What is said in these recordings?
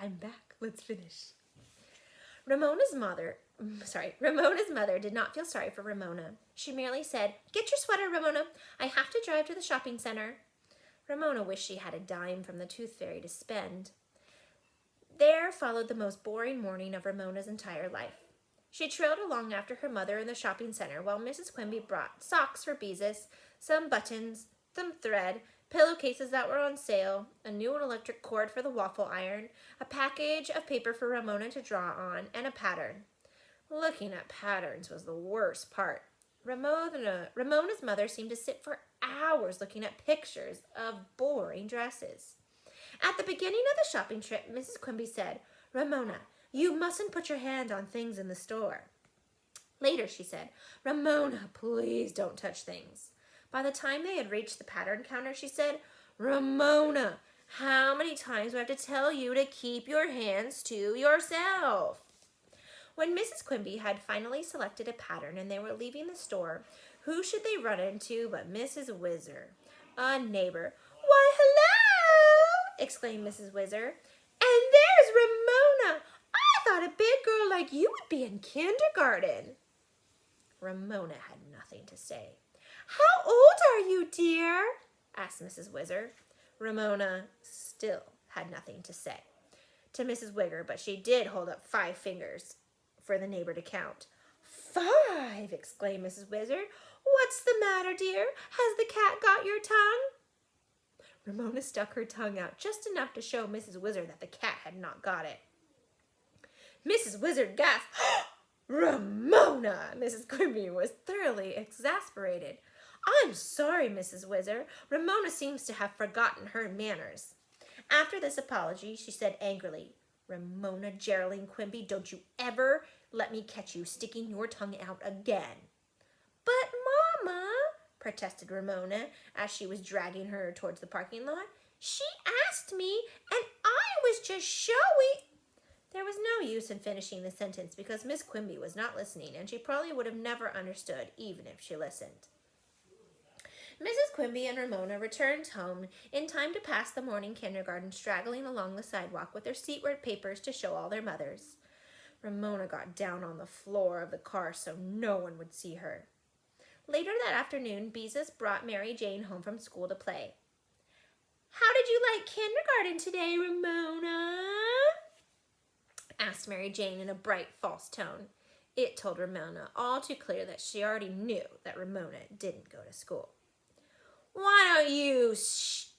I'm back. Let's finish. Ramona's mother did not feel sorry for Ramona. She merely said, "Get your sweater, Ramona. I have to drive to the shopping center." Ramona wished she had a dime from the tooth fairy to spend. There followed the most boring morning of Ramona's entire life. She trailed along after her mother in the shopping center while Mrs. Quimby brought socks for Beezus, some buttons, some thread, pillowcases that were on sale, a new electric cord for the waffle iron, a package of paper for Ramona to draw on, and a pattern. Looking at patterns was the worst part. Ramona's mother seemed to sit for hours looking at pictures of boring dresses. At the beginning of the shopping trip, Mrs. Quimby said, "Ramona, you mustn't put your hand on things in the store." Later, she said, "Ramona, please don't touch things." By the time they had reached the pattern counter, she said, "Ramona, how many times do I have to tell you to keep your hands to yourself?" When Mrs. Quimby had finally selected a pattern and they were leaving the store, who should they run into but Mrs. Whizzer, a neighbor. "Why, hello!" exclaimed Mrs. Whizzer. "And there's Ramona! I thought a big girl like you would be in kindergarten." Ramona had nothing to say. "How old are you, dear?" asked Mrs. Whizzer. Ramona still had nothing to say to Mrs. Wigger, but she did hold up 5 fingers for the neighbor to count. "5!" exclaimed Mrs. Whizzer. "What's the matter, dear? Has the cat got your tongue?" Ramona stuck her tongue out just enough to show Mrs. Whizzer that the cat had not got it. Mrs. Whizzer gasped. "Ramona!" Mrs. Quimby was thoroughly exasperated. "I'm sorry, Mrs. Whizzer. Ramona seems to have forgotten her manners." After this apology, she said angrily, "Ramona Geraldine Quimby, don't you ever let me catch you sticking your tongue out again." "But, Mama," protested Ramona as she was dragging her towards the parking lot, "she asked me and I was just showing—" There was no use in finishing the sentence because Miss Quimby was not listening and she probably would have never understood even if she listened. Mrs. Quimby and Ramona returned home in time to pass the morning kindergarten straggling along the sidewalk with their seatward papers to show all their mothers. Ramona got down on the floor of the car so no one would see her. Later that afternoon, Beezus brought Mary Jane home from school to play. "How did you like kindergarten today, Ramona?" asked Mary Jane in a bright, false tone. It told Ramona all too clear that she already knew that Ramona didn't go to school. "Why don't you,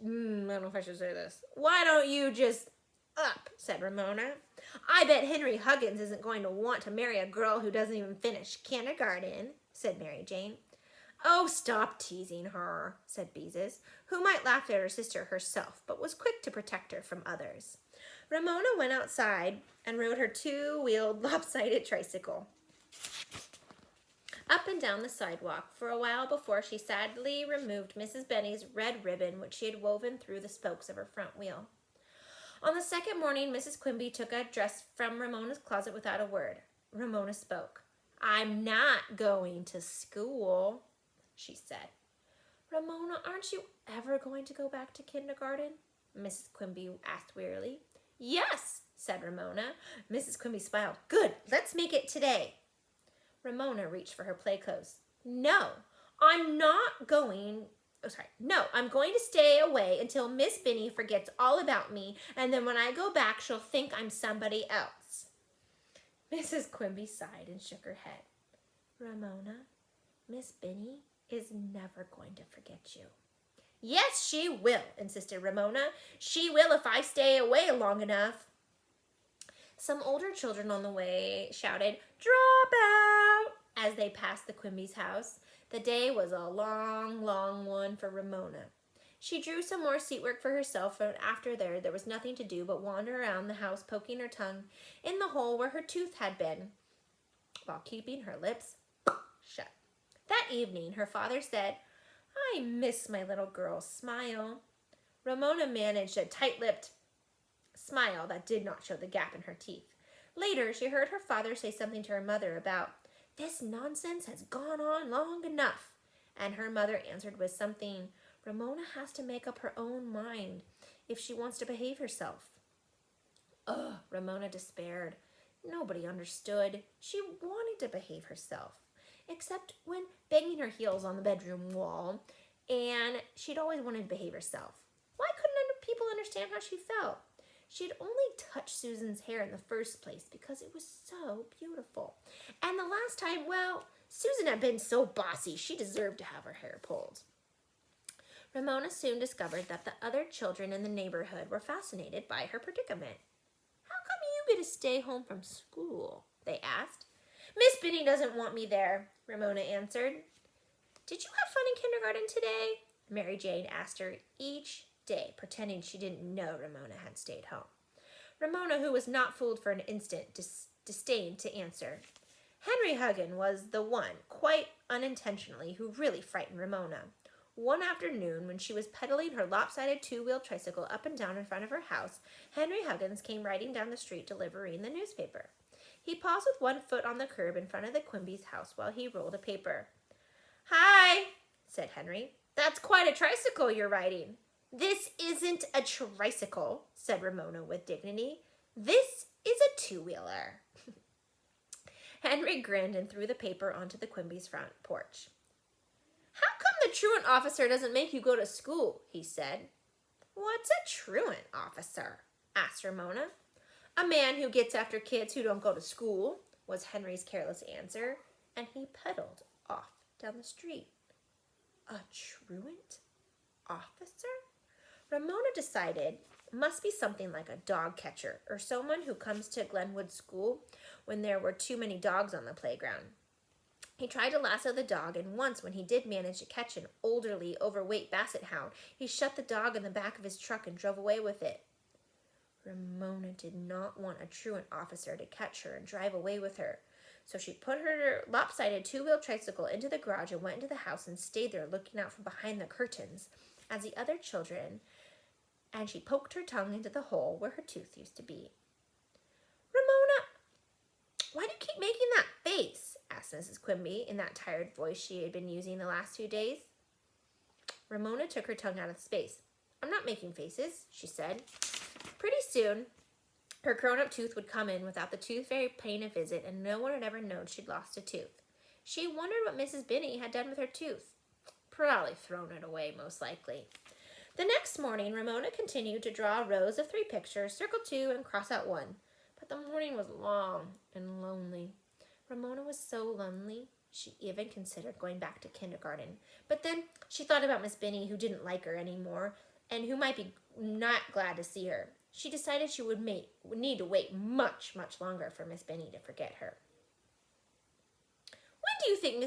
I don't know if I should say this. Why don't you just up," said Ramona. "I bet Henry Huggins isn't going to want to marry a girl who doesn't even finish kindergarten," said Mary Jane. "Oh, stop teasing her," said Beezus, who might laugh at her sister herself, but was quick to protect her from others. Ramona went outside and rode her 2-wheeled lopsided tricycle up and down the sidewalk for a while before she sadly removed Mrs. Benny's red ribbon, which she had woven through the spokes of her front wheel. On the second morning, Mrs. Quimby took a dress from Ramona's closet without a word. Ramona spoke. "I'm not going to school," she said. "Ramona, aren't you ever going to go back to kindergarten?" Mrs. Quimby asked wearily. "Yes," said Ramona. Mrs. Quimby smiled. "Good, let's make it today." Ramona reached for her play clothes. No, I'm going to stay away until Miss Benny forgets all about me, and then when I go back, she'll think I'm somebody else." Mrs. Quimby sighed and shook her head. "Ramona, Miss Benny is never going to forget you." "Yes, she will," insisted Ramona. "She will if I stay away long enough." Some older children on the way shouted, "Drop out!" as they passed the Quimby's house. The day was a long, long one for Ramona. She drew some more seat work for herself, and after there was nothing to do but wander around the house poking her tongue in the hole where her tooth had been, while keeping her lips shut. That evening, her father said, "I miss my little girl's smile." Ramona managed a tight-lipped smile that did not show the gap in her teeth. Later, she heard her father say something to her mother about, "This nonsense has gone on long enough," and her mother answered with something, "Ramona has to make up her own mind if she wants to behave herself." "Ugh," Ramona despaired. Nobody understood. She wanted to behave herself, except when banging her heels on the bedroom wall, and she'd always wanted to behave herself. Why couldn't people understand how she felt? She'd only touched Susan's hair in the first place because it was so beautiful. And the last time, well, Susan had been so bossy, she deserved to have her hair pulled. Ramona soon discovered that the other children in the neighborhood were fascinated by her predicament. "How come you get to stay home from school?" they asked. "Miss Benny doesn't want me there," Ramona answered. "Did you have fun in kindergarten today?" Mary Jane asked her each day, pretending she didn't know Ramona had stayed home. Ramona, who was not fooled for an instant, disdained to answer. Henry Huggan was the one, quite unintentionally, who really frightened Ramona. One afternoon, when she was pedaling her lopsided two-wheeled tricycle up and down in front of her house, Henry Huggins came riding down the street delivering the newspaper. He paused with one foot on the curb in front of the Quimby's house while he rolled a paper. "Hi," said Henry. "That's quite a tricycle you're riding." "This isn't a tricycle," said Ramona with dignity. "This is a two-wheeler." Henry grinned and threw the paper onto the Quimby's front porch. "How come the truant officer doesn't make you go to school?" he said. "What's a truant officer?" asked Ramona. "A man who gets after kids who don't go to school," was Henry's careless answer, and he pedaled off down the street. A truant officer? Ramona decided it must be something like a dog catcher or someone who comes to Glenwood School when there were too many dogs on the playground. He tried to lasso the dog, and once when he did manage to catch an elderly, overweight basset hound, he shut the dog in the back of his truck and drove away with it. Ramona did not want a truant officer to catch her and drive away with her, so she put her lopsided two-wheel tricycle into the garage and went into the house and stayed there looking out from behind the curtains as the other children, and she poked her tongue into the hole where her tooth used to be. "Ramona, why do you keep making that face?" asked Mrs. Quimby in that tired voice she had been using the last 2 days. Ramona took her tongue out of space. "I'm not making faces," she said. Pretty soon, her grown-up tooth would come in without the tooth fairy paying a visit, and no one had ever known she'd lost a tooth. She wondered what Mrs. Benny had done with her tooth. Probably thrown it away, most likely. The next morning, Ramona continued to draw rows of 3 pictures, circle 2, and cross out 1. But the morning was long and lonely. Ramona was so lonely, she even considered going back to kindergarten. But then she thought about Miss Benny, who didn't like her anymore, and who might be not glad to see her. She decided she would need to wait much, much longer for Miss Benny to forget her. "When do you think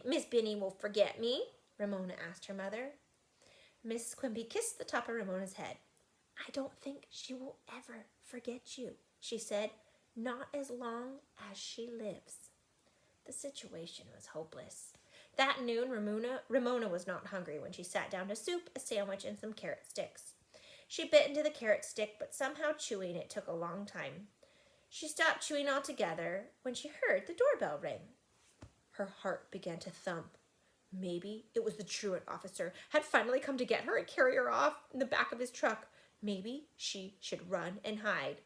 Miss Benny will forget me?" Ramona asked her mother. Mrs. Quimby kissed the top of Ramona's head. "I don't think she will ever forget you," she said, "not as long as she lives." The situation was hopeless. That noon, Ramona was not hungry when she sat down to soup, a sandwich, and some carrot sticks. She bit into the carrot stick, but somehow chewing it took a long time. She stopped chewing altogether when she heard the doorbell ring. Her heart began to thump. Maybe it was the truant officer had finally come to get her and carry her off in the back of his truck. Maybe she should run and hide.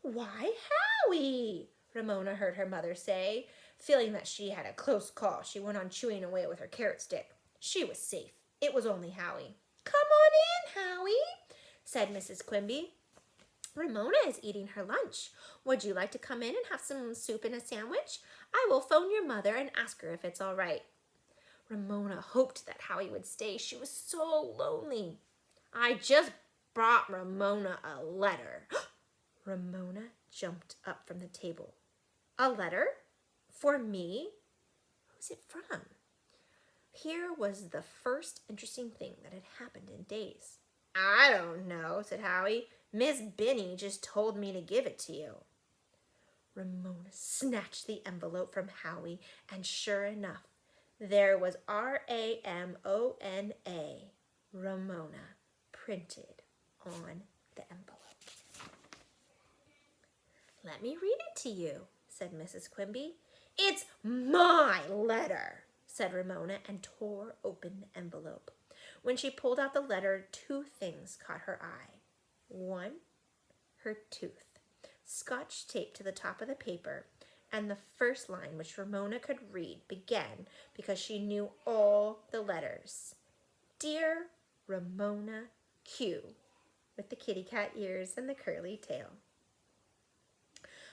"Why, Howie!" Ramona heard her mother say. Feeling that she had a close call, she went on chewing away with her carrot stick. She was safe. It was only Howie. "Come on in, Howie," said Mrs. Quimby. "Ramona is eating her lunch. Would you like to come in and have some soup and a sandwich? I will phone your mother and ask her if it's all right." Ramona hoped that Howie would stay. She was so lonely. "I just brought Ramona a letter." Ramona jumped up from the table. "A letter? For me? Who's it from?" Here was the first interesting thing that had happened in days. "I don't know," said Howie. "Miss Benny just told me to give it to you." Ramona snatched the envelope from Howie, and sure enough, there was Ramona, Ramona, printed on the envelope. "Let me read it to you," said Mrs. Quimby. "It's my letter," said Ramona, and tore open the envelope. When she pulled out the letter, 2 things caught her eye. 1, her tooth. scotch tape to the top of the paper, and the first line, which Ramona could read, began because she knew all the letters. Dear Ramona Q, with the kitty cat ears and the curly tail.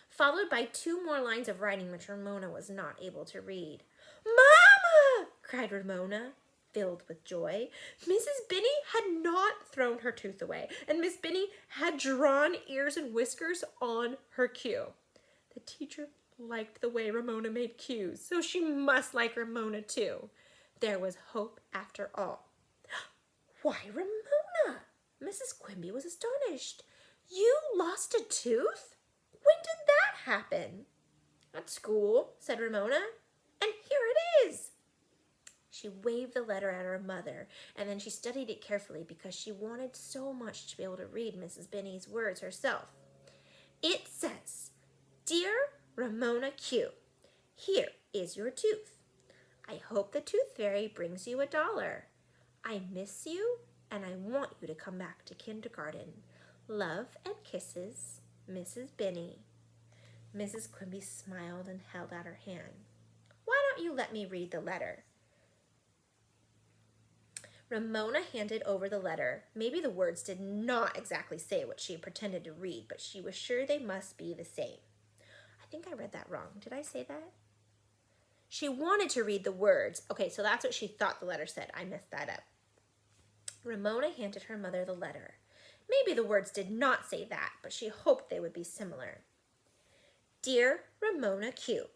Followed by 2 more lines of writing which Ramona was not able to read. Mama! Cried Ramona, filled with joy. Mrs. Binny had not thrown her tooth away, and Miss Binny had drawn ears and whiskers on her Q. The teacher liked the way Ramona made Q's, so she must like Ramona too. There was hope after all. Why, Ramona! Mrs. Quimby was astonished. You lost a tooth? When did that happen? At school, said Ramona, and here it is. She waved the letter at her mother, and then she studied it carefully because she wanted so much to be able to read Mrs. Binny's words herself. It says, Dear Ramona Q, here is your tooth. I hope the tooth fairy brings you $1. I miss you, and I want you to come back to kindergarten. Love and kisses, Mrs. Binny. Mrs. Quimby smiled and held out her hand. Why don't you let me read the letter? Ramona handed over the letter. Maybe the words did not exactly say what she pretended to read, but she was sure they must be the same. I think I read that wrong. Did I say that? She wanted to read the words. Okay, so that's what she thought the letter said. I messed that up. Ramona handed her mother the letter. Maybe the words did not say that, but she hoped they would be similar. Dear Ramona Q,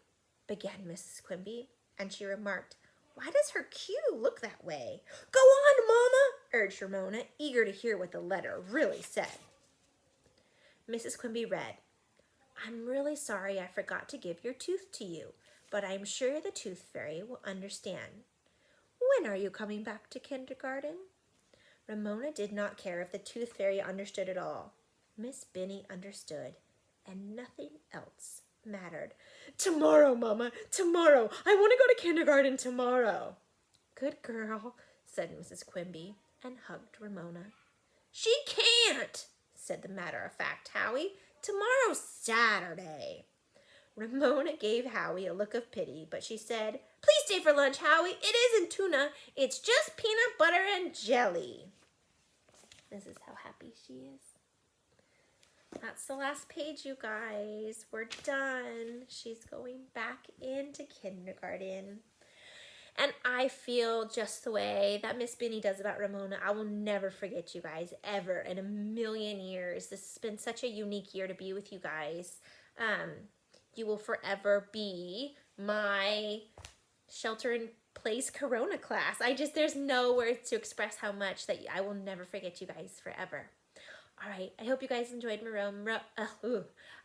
began Mrs. Quimby, and she remarked, Why does her Q look that way? Go on, Mama, urged Ramona, eager to hear what the letter really said. Mrs. Quimby read, I'm really sorry I forgot to give your tooth to you, but I'm sure the tooth fairy will understand. When are you coming back to kindergarten? Ramona did not care if the tooth fairy understood at all. Miss Binny understood, and nothing else mattered. Tomorrow, Mama, tomorrow. I want to go to kindergarten tomorrow. Good girl, said Mrs. Quimby, and hugged Ramona. She can't, said the matter-of-fact Howie. Tomorrow's Saturday. Ramona gave Howie a look of pity, but she said, Please stay for lunch, Howie. It isn't tuna. It's just peanut butter and jelly. This is how happy she is. That's the last page, you guys. We're done. She's going back into kindergarten. And I feel just the way that Miss Binny does about Ramona. I will never forget you guys, ever, in a million years. This has been such a unique year to be with you guys. You will forever be my shelter-in-place Corona class. There's no words to express how much that I will never forget you guys forever. All right, I hope you guys enjoyed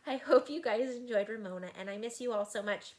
I hope you guys enjoyed Ramona, and I miss you all so much.